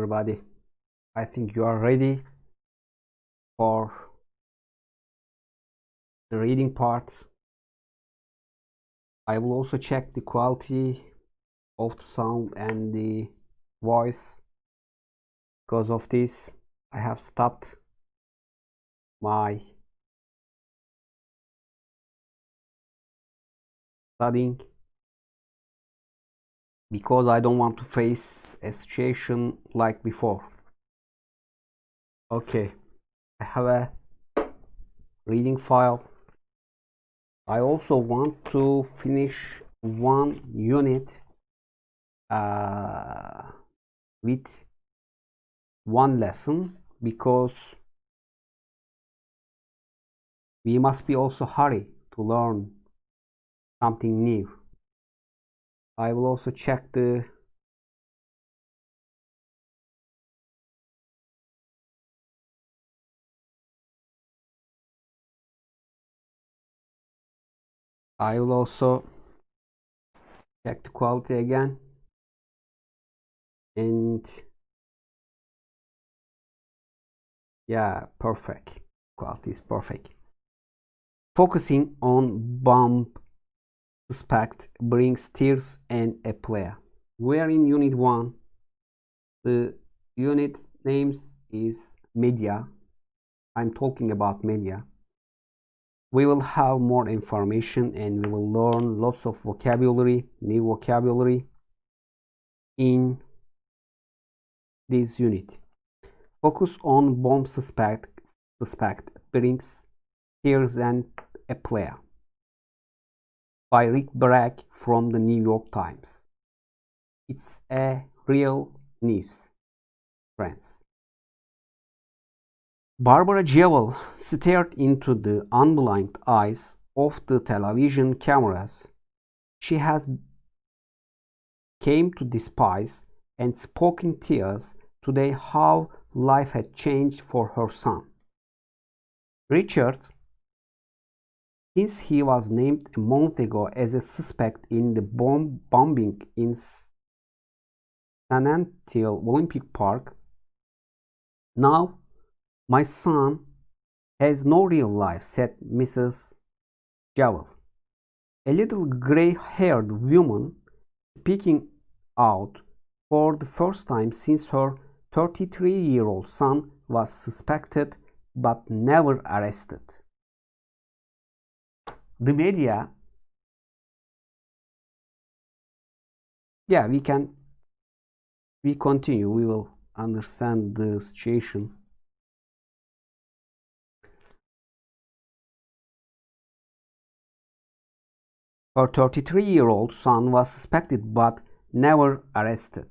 everybody. I think you are ready for the reading part. I will also check the quality of the sound and the voice. Because of this, I have stopped my studying because I don't want to face a situation like before. Okay, I have a reading file. I also want to finish one unit with one lesson because we must be also hurry to learn something new. I will also check the quality again, and yeah, perfect. Quality is perfect. Focusing on bomb suspect brings tears and a player. We are in unit 1. The unit names is media. I'm talking about media. We will have more information and we will learn lots of vocabulary, new vocabulary in this unit. Focus on bomb suspect brings tears and a player by Rick Bragg from the New York Times. It's a real news, friends. Barbara Jewell stared into the unblind eyes of the television cameras she has came to despise and spoke in tears today how life had changed for her son. Richard, since he was named a month ago as a suspect in the bombing in San Antonio Olympic Park, now my son has no real life, said Mrs. Jewell, a little gray-haired woman speaking out for the first time since her 33-year-old son was suspected but never arrested. The media, we continue, we will understand the situation. Her 33-year-old son was suspected but never arrested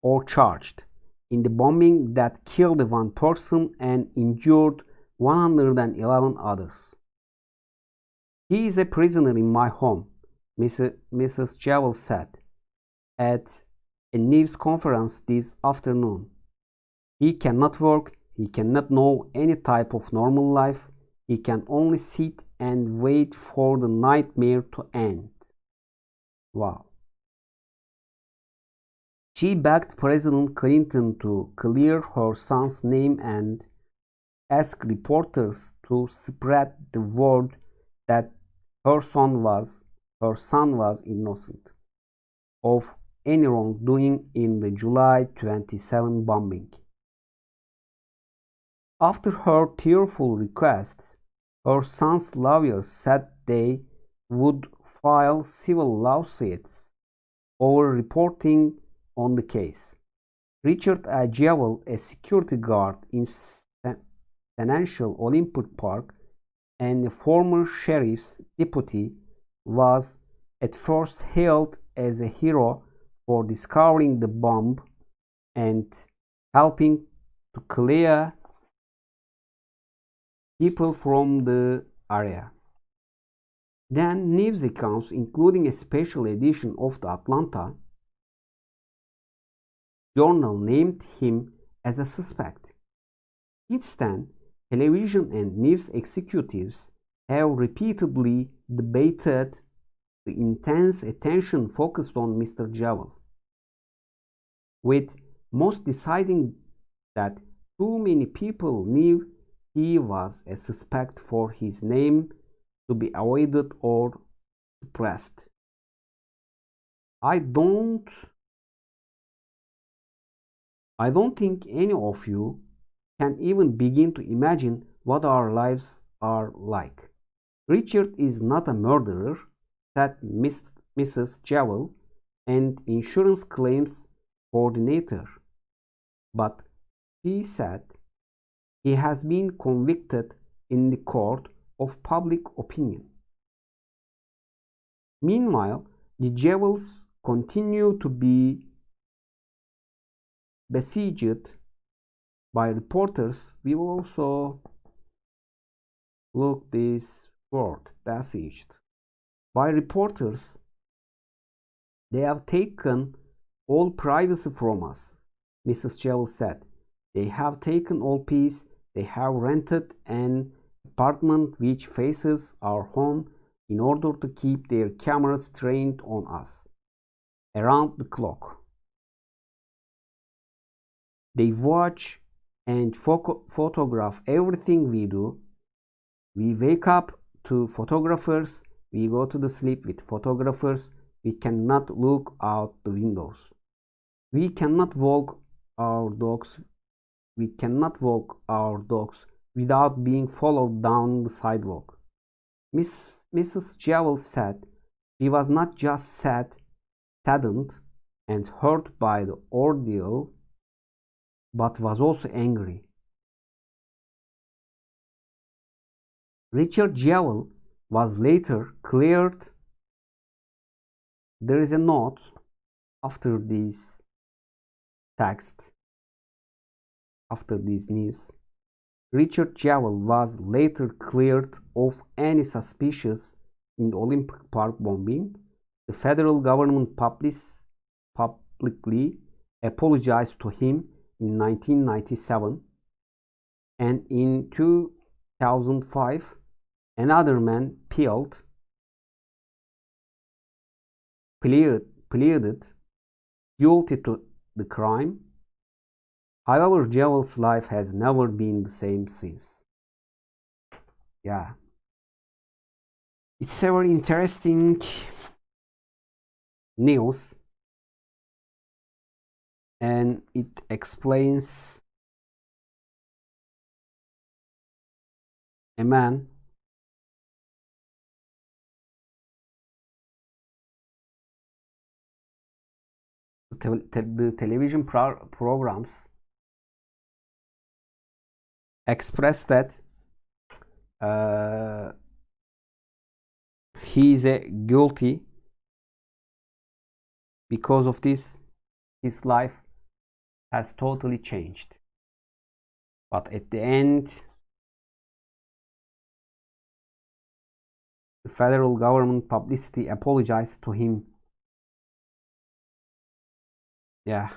or charged in the bombing that killed one person and injured 111 others. He is a prisoner in my home, Mrs. Jewell said at a news conference this afternoon. He cannot work, he cannot know any type of normal life, he can only sit and wait for the nightmare to end. Wow. She begged President Clinton to clear her son's name and asked reporters to spread the word that her son was innocent of any wrongdoing in the July 27 bombing. After her tearful requests, her son's lawyers said they would file civil lawsuits over reporting on the case. Richard Jewell, a security guard in San Antonio Olympic Park and a former sheriff's deputy, was at first hailed as a hero for discovering the bomb and helping to clear people from the area. Then news accounts, including a special edition of the Atlanta Journal, named him as a suspect. Since then, television and news executives have repeatedly debated the intense attention focused on Mr. Jewell. with most deciding that too many people knew he was a suspect for his name to be avoided or suppressed. I don't think any of you can even begin to imagine what our lives are like. Richard is not a murderer, said Mrs. Jewell, an insurance claims coordinator. But he said he has been convicted in the court of public opinion. Meanwhile, the Jewells continue to be besieged by reporters. We will also look this word, besieged, by reporters. They have taken all privacy from us, Mrs. Jewell said. They have taken all peace. They have rented an apartment which faces our home in order to keep their cameras trained on us around the clock. They watch and photograph everything we do. We wake up to photographers. We go to the sleep with photographers. We cannot look out the windows. We cannot walk our dogs. We cannot walk our dogs without being followed down the sidewalk. Mrs. Jewell said she was not just saddened and hurt by the ordeal, but was also angry. Richard Jewell was later cleared. There is a note after this text, after this news. Richard Jewell was later cleared of any suspicions in the Olympic Park bombing. The federal government publicly apologized to him in 1997, and in 2005 another man pleaded guilty to the crime. However, Jewell's life has never been the same since. Yeah, it's a very interesting news, and it explains a man the television programs express that he is guilty. Because of this, his life has totally changed. But at the end, the federal government publicity apologized to him. Yeah.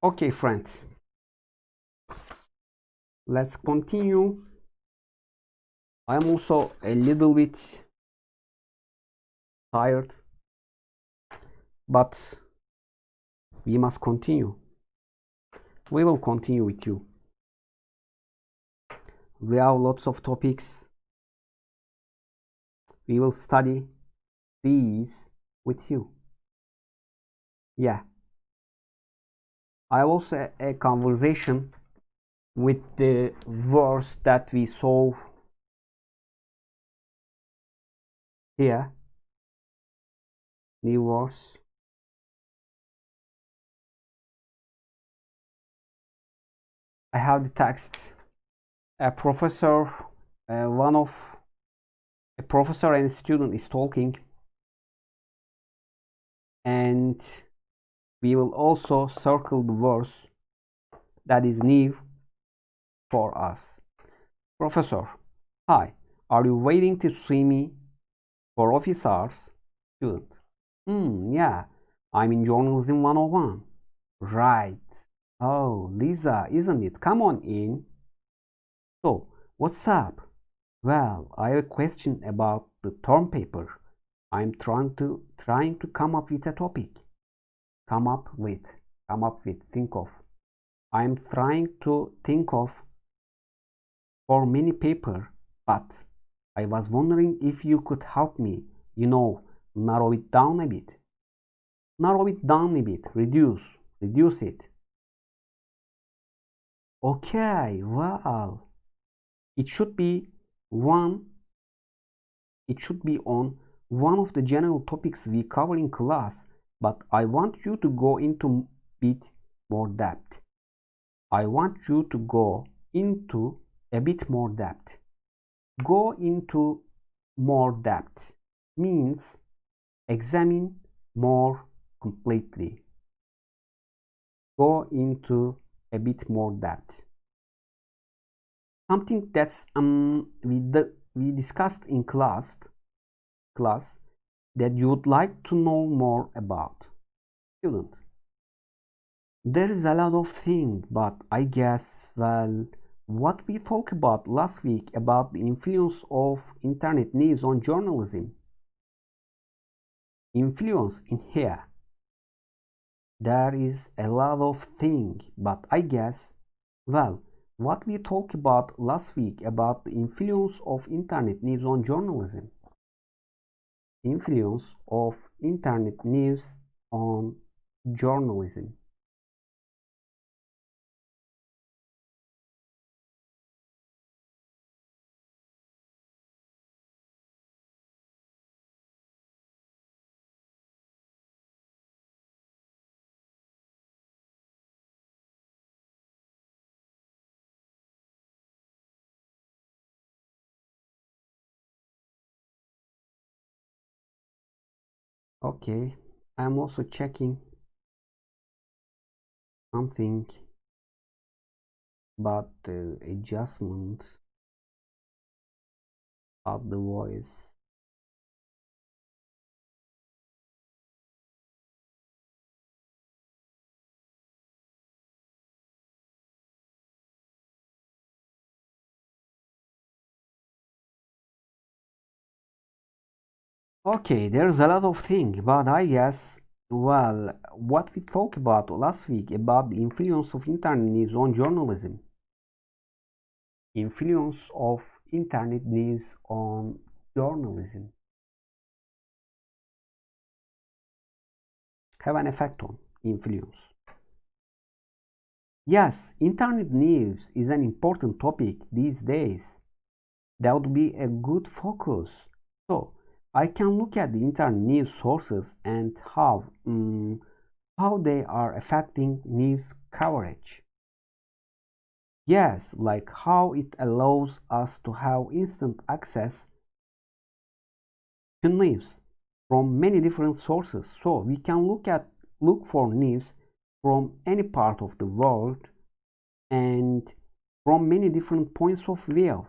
Okay, friends. Let's continue. I'm also a little bit tired, but we must continue. We will continue with you. We have lots of topics. We will study these with you. Yeah. I have also a conversation with the verse that we saw here. New verse. I have the text. A professor and a student is talking, and we will also circle the verse that is new for us. Professor, hi, are you waiting to see me for office hours? Student, yeah, I'm in journalism 101. Right. Oh, Lisa, isn't it? Come on in. So, what's up? Well, I have a question about the term paper. I'm trying to come up with a topic. Come up with, think of. I'm trying to think of for mini paper, but I was wondering if you could help me, narrow it down a bit. Narrow it down a bit, reduce it. Okay, well, it should be one, it should be on one of the general topics we cover in class, but I want you to go into bit more depth. I want you to go into a bit more depth. Go into more depth means examine more completely. Go into a bit more depth. Something that's we discussed in class that you would like to know more about. Student, there is a lot of things, but I guess, well, what we talked about last week about the influence of internet news on journalism. Influence in here. There is a lot of things, but I guess, well, what we talked about last week about the influence of internet news on journalism. Influence of internet news on journalism. Okay, I'm also checking something about the adjustment of the voice. Okay, there's a lot of things, but I guess, well, what we talked about last week about the influence of internet news on journalism. Influence of internet news on journalism have an effect on influence. Yes, internet news is an important topic these days. That would be a good focus. So I can look at the internet news sources and how they are affecting news coverage. Yes, like how it allows us to have instant access to news from many different sources. So we can look for news from any part of the world and from many different points of view.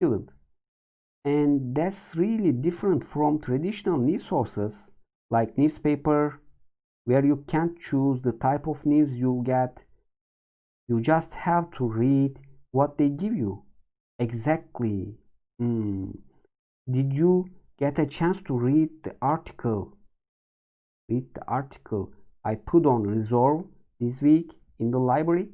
Student. And that's really different from traditional news sources like newspaper, where you can't choose the type of news you get. You just have to read what they give you. Exactly. Did you get a chance to read the article? I put on reserve this week in the library?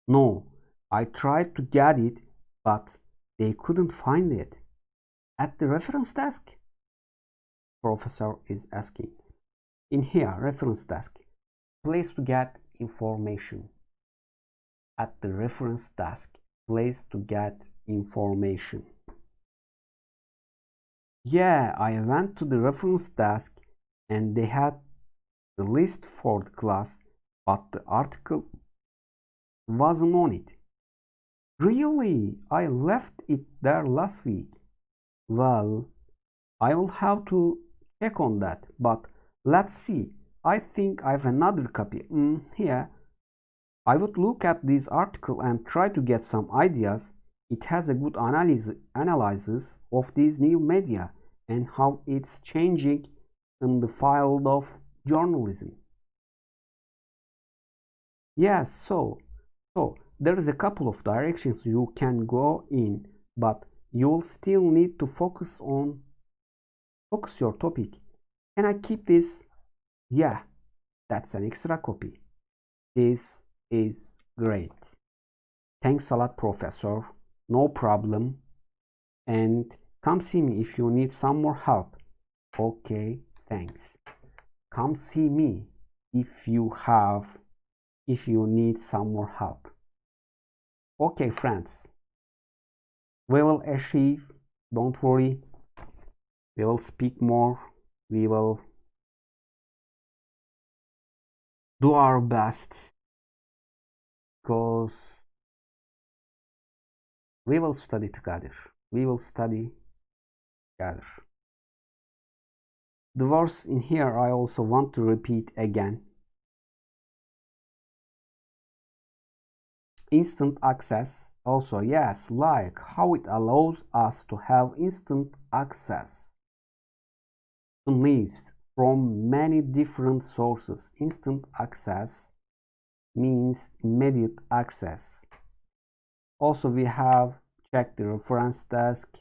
No, I tried to get it, but they couldn't find it. At the reference desk? Professor is asking. In here, reference desk, place to get information. At the reference desk, place to get information. Yeah, I went to the reference desk and they had the list for the class, but the article wasn't on it. Really? I left it there last week. Well, I will have to check on that, but let's see. I think I have another copy. Here, I would look at this article and try to get some ideas. It has a good analysis of these new media and how it's changing in the field of journalism. Yes, so there is a couple of directions you can go in, but you'll still need to focus your topic. Can I keep this? Yeah, that's an extra copy. This is great. Thanks a lot, professor. No problem. And come see me if you need some more help. Okay, thanks. Come see me if you need some more help. Okay, friends. We will achieve. Don't worry. We will speak more. We will do our best, because we will study together. We will study together. The words in here I also want to repeat again. Instant access. Also, yes, like how it allows us to have instant access to news from many different sources. Instant access means immediate access. Also, we have check the reference desk,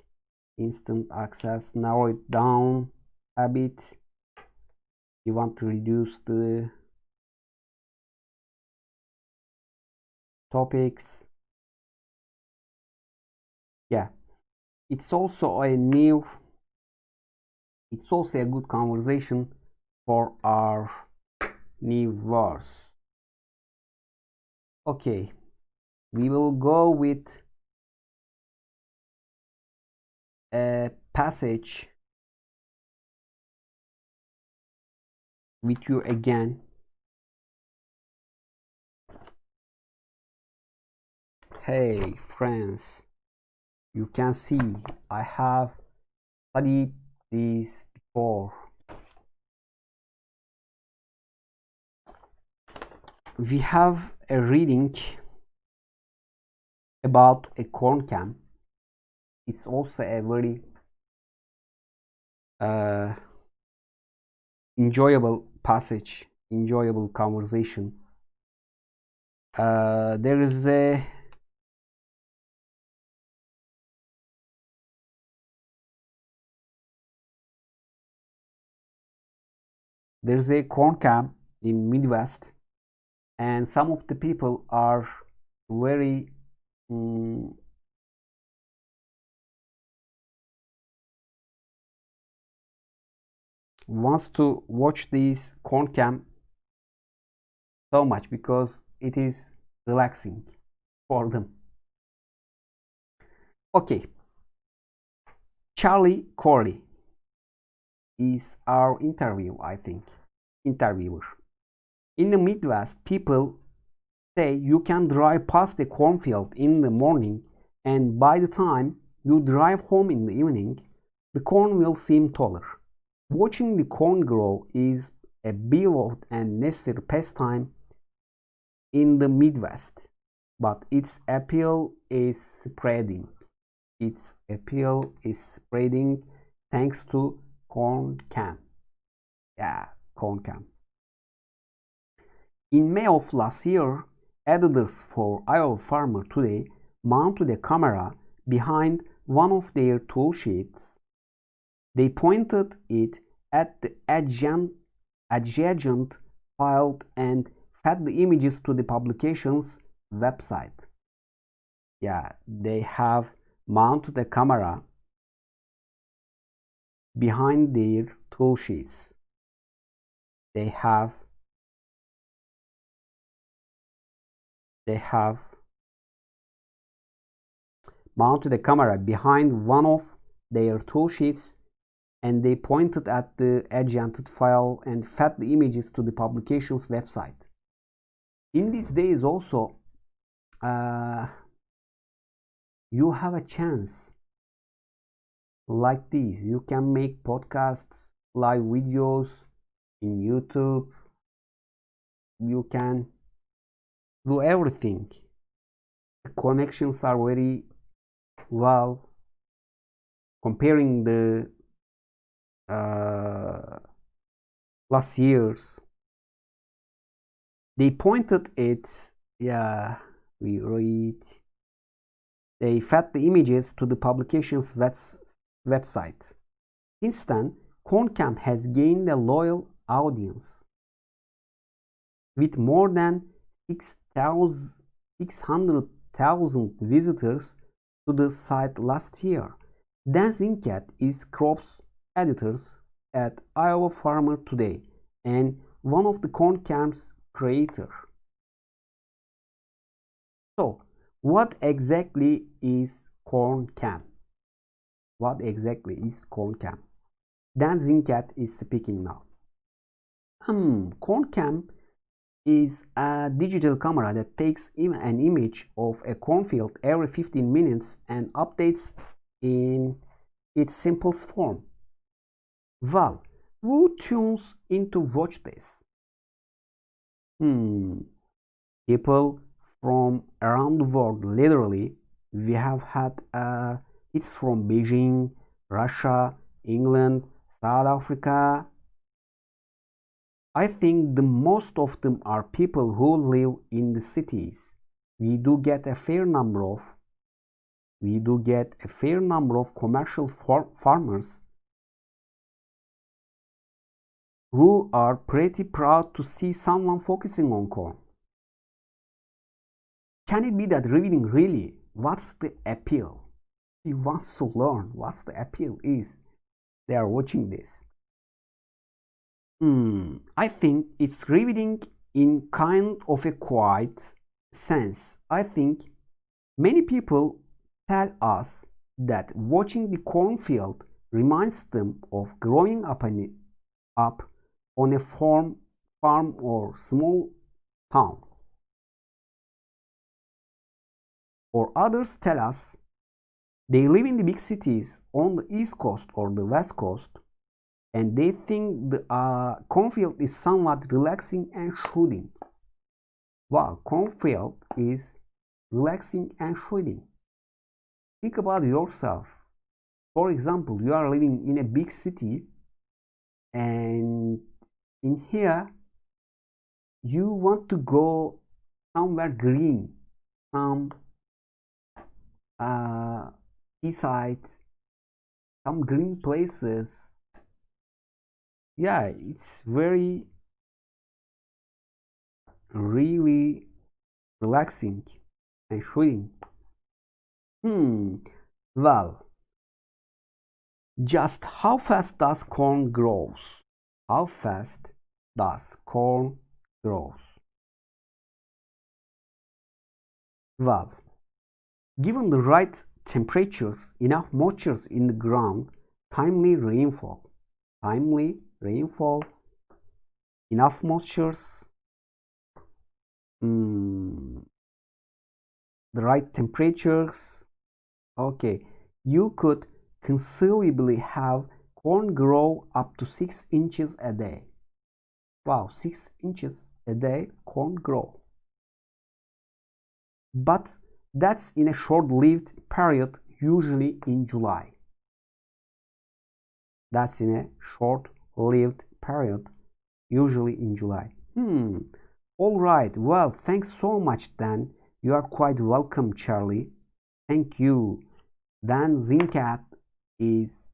instant access, narrow it down a bit. You want to reduce the topics. Yeah, it's also a good conversation for our new words. Okay, we will go with a passage with you again. Hey friends, you can see I have studied this before. We have a reading about a concam. It's also a very enjoyable passage, enjoyable conversation. There's a concam in Midwest, and some of the people are very wants to watch this concam so much because it is relaxing for them. Okay, Charlie Corley is our interviewer. In the Midwest, people say you can drive past the cornfield in the morning, and by the time you drive home in the evening, the corn will seem taller. Watching the corn grow is a beloved and necessary pastime in the Midwest, but its appeal is spreading. Thanks to concam. Yeah, concam. In May of last year, editors for Iowa Farmer Today mounted a camera behind one of their tool sheets. They pointed it at the adjacent file and fed the images to the publication's website. Yeah, they have mounted a camera behind their tool sheets. They have mounted a camera behind one of their tool sheets, and they pointed at the adjacent file and fed the images to the publication's website. In these days also, you have a chance like this. You can make podcasts, live videos in YouTube. You can do everything. The connections are very well comparing the last years. They pointed it, yeah, We read. They fed the images to the publication's website. Since then, concam has gained a loyal audience, with more than 600,000 visitors to the site last year. Dan Zinkat is crops editor at Iowa Farmer Today and one of the concam's creators. So, what exactly is concam? What exactly is concam? Dan Zinkat is speaking now. Concam is a digital camera that takes an image of a cornfield every 15 minutes and updates in its simplest form. Well, who tunes in to watch this? People from around the world, literally. We have had it's from Beijing, Russia, England, South Africa. I think the most of them are people who live in the cities. We do get a fair number of commercial farmers who are pretty proud to see someone focusing on corn. Can it be that reading really? What's the appeal? He wants to learn what's the appeal is. They are watching this. I think it's reading in kind of a quiet sense. I think many people tell us that watching the cornfield reminds them of growing up on a farm or small town. Or others tell us they live in the big cities on the East Coast or the West Coast, and they think the cornfield is somewhat relaxing and soothing. Wow, cornfield is relaxing and soothing. Think about yourself. For example, you are living in a big city, and in here you want to go somewhere green, some seaside, some green places. Yeah, it's really relaxing and soothing. Well, just how fast does corn grows? How fast does corn grows? Well, given the right temperatures, enough moisture in the ground, timely rainfall, enough moisture, the right temperatures. Okay, you could conceivably have corn grow up to 6 inches a day. Wow, 6 inches a day corn grow. But that's in a short-lived period, usually in July. That's in a short-lived period, usually in July. All right, well, thanks so much, Dan. You are quite welcome, Charlie. Thank you. Dan Zinkat is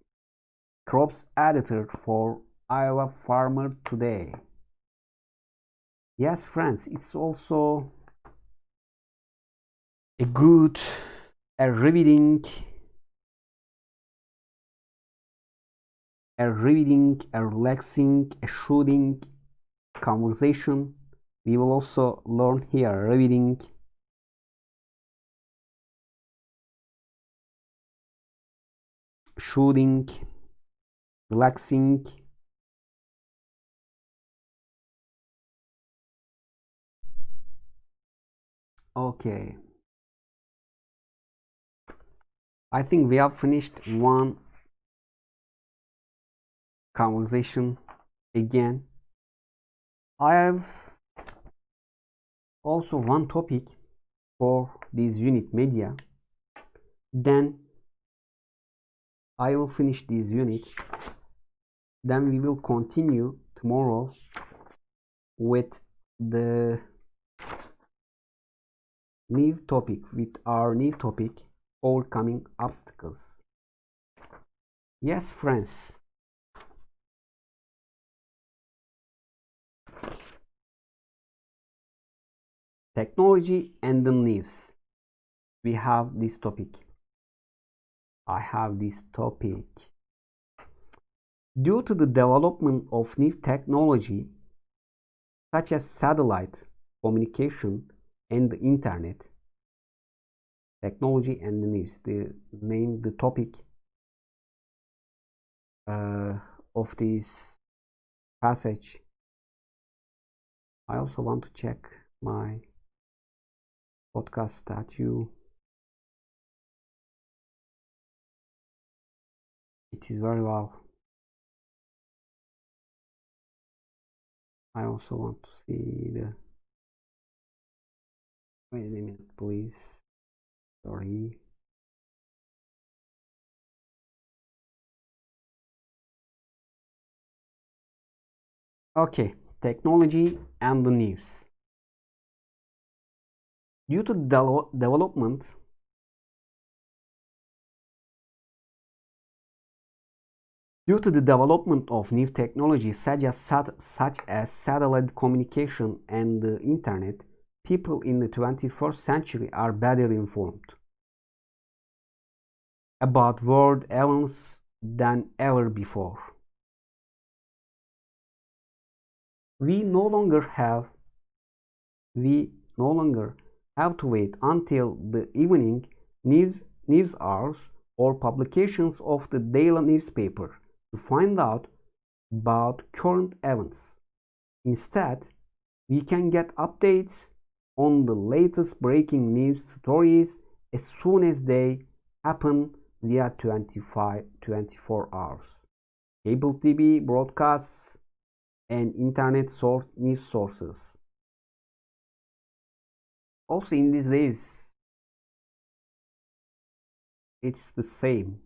crops editor for Iowa Farmer Today. Yes, friends, it's also a good, a riveting, a relaxing, a soothing conversation. We will also learn here riveting, soothing, relaxing. Okay, I think we have finished one conversation again. I have also one topic for this unit media, then I will finish this unit, then we will continue tomorrow with the new topic with our new topic, overcoming obstacles. Yes, friends. Technology and the news. We have this topic. I have this topic. Due to the development of new technology, such as satellite communication and the internet, technology and the news, the topic of this passage. I also want to check my podcast statue. It is very well. I also want to see the. Wait a minute, please. Sorry. Okay, technology and the news. Due to the development Due to the development of new technologies such as satellite communication and the internet, people in the 21st century are better informed about world events than ever before. We no longer have to wait until the evening news hours or publications of the daily newspaper to find out about current events. Instead, we can get updates on the latest breaking news stories as soon as they happen via 24 hours. Cable TV broadcasts and internet news sources. Also in these days, it's the same.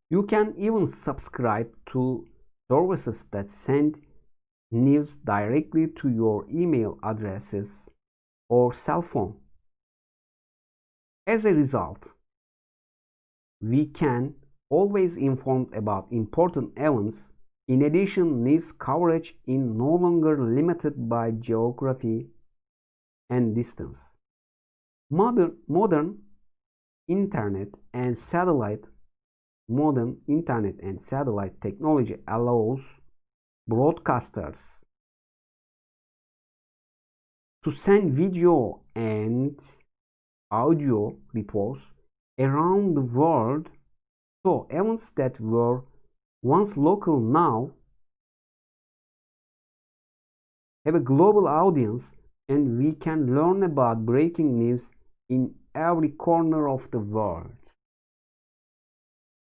You can even subscribe to services that send news directly to your email addresses or cell phone. As a result, we can always informed about important events. In addition, news coverage is no longer limited by geography and distance. Modern internet and satellite technology allows broadcasters to send video and audio reports around the world, so events that were once local now have a global audience, and we can learn about breaking news in every corner of the world.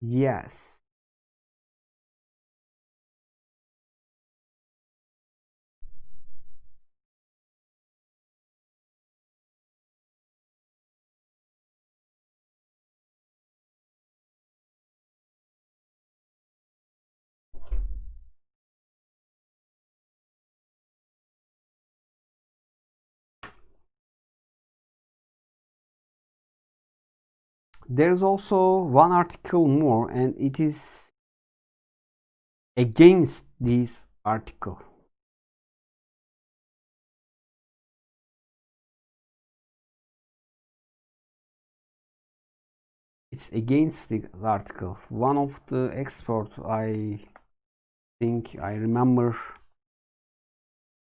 Yes. There's also one article more, and it is against this article. It's against the article. One of the experts, I think I remember,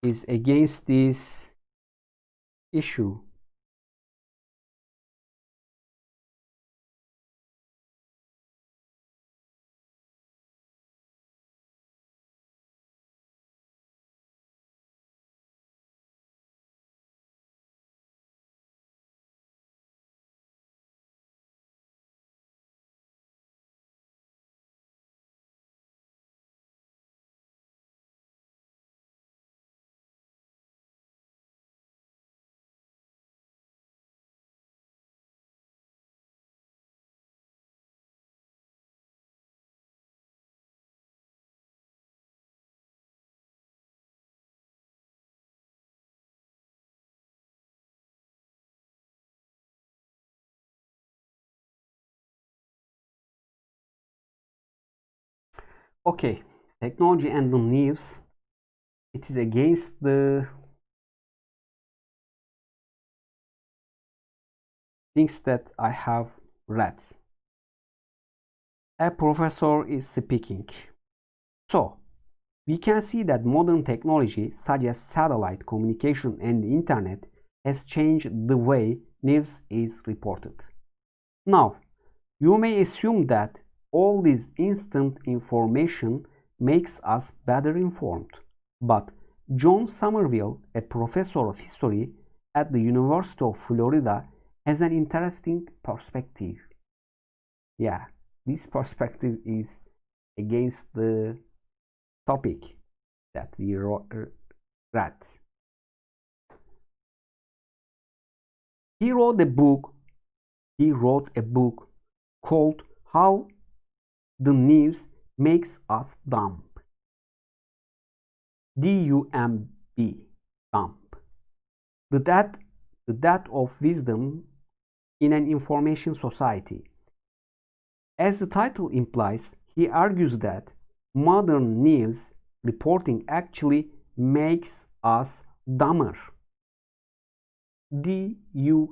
is against this issue. Okay, technology and the news. It is against the things that I have read. A professor is speaking. So, we can see that modern technology such as satellite communication and the internet has changed the way news is reported. Now, you may assume that all this instant information makes us better informed. But John Somerville, a professor of history at the University of Florida, has an interesting perspective. Yeah, this perspective is against the topic that we read. He wrote a book. He wrote a book called "How the News Makes Us Dumb." D-U-M-B, dumb. The death, the death of wisdom in an information society. As the title implies, he argues that modern news reporting actually makes us dumber. D-U-M-B-E-R.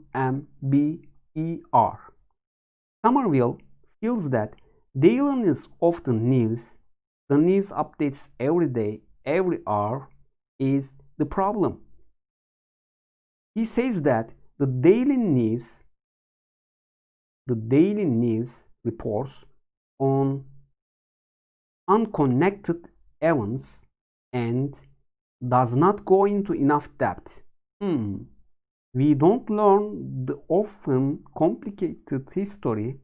Somerville feels that dailiness of the news updates every day, every hour, is the problem. He says that the daily news reports on unconnected events and does not go into enough depth. We don't learn the often complicated history.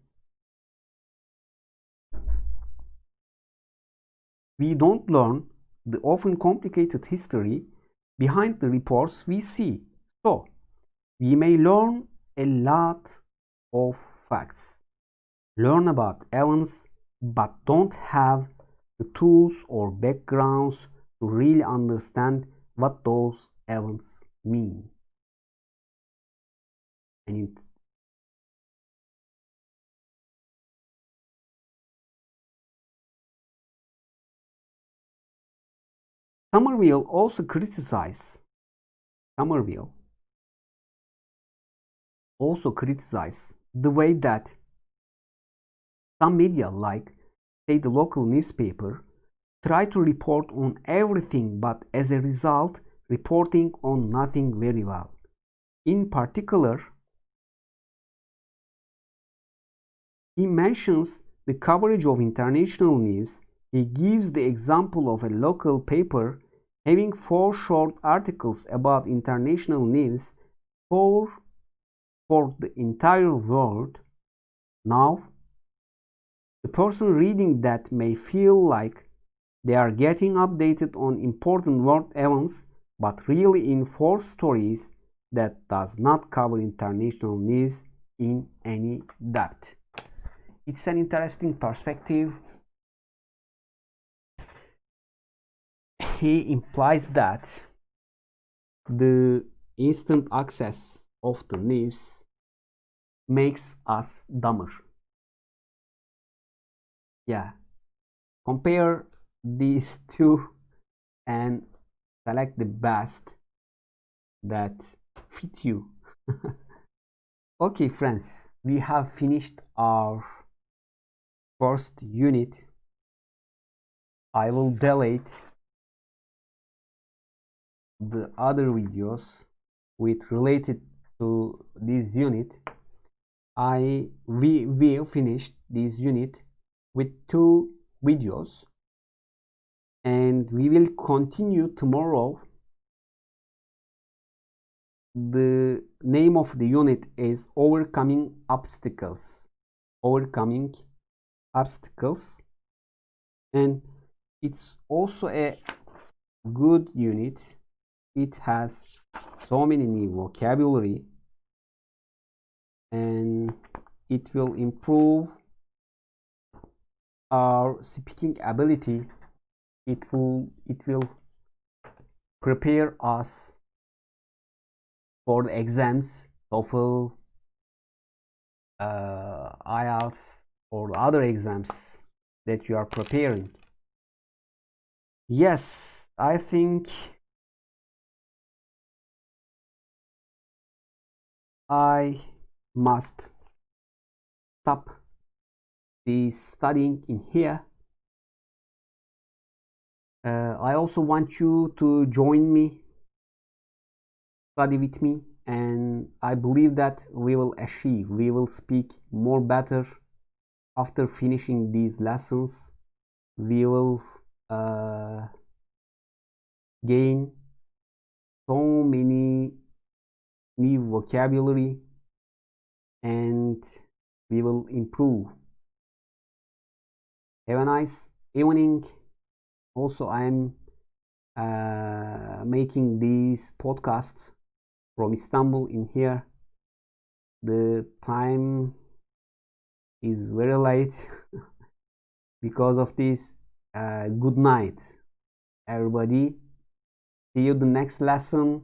We don't learn the often complicated history behind the reports we see. So, we may learn a lot of facts, learn about events, but don't have the tools or backgrounds to really understand what those events mean. And Somerville also criticized the way that some media, like say the local newspaper, try to report on everything, but as a result reporting on nothing very well. In particular, he mentions the coverage of international news. He gives the example of a local paper having 4 short articles about international news for the entire world. Now, the person reading that may feel like they are getting updated on important world events, but really in 4 stories that does not cover international news in any depth. It's an interesting perspective. He implies that the instant access of the news makes us dumber. Yeah, compare these two and select the best that fit you. Okay, friends, we have finished our first unit. I will delete the other videos with related to this unit. We finished this unit with 2 videos, and we will continue tomorrow. The name of the unit is overcoming obstacles, and it's also a good unit. It has so many new vocabulary, and it will improve our speaking ability. It will prepare us for the exams, TOEFL, IELTS, or other exams that you are preparing. Yes, I think I must stop the studying in here. I also want you to join me, study with me, and I believe that we will achieve, we will speak more better after finishing these lessons. We will gain so many new vocabulary and we will improve. Have a nice evening. Also, I'm making these podcasts from Istanbul in here. The time is very late because of this. Good night, everybody. See you the next lesson.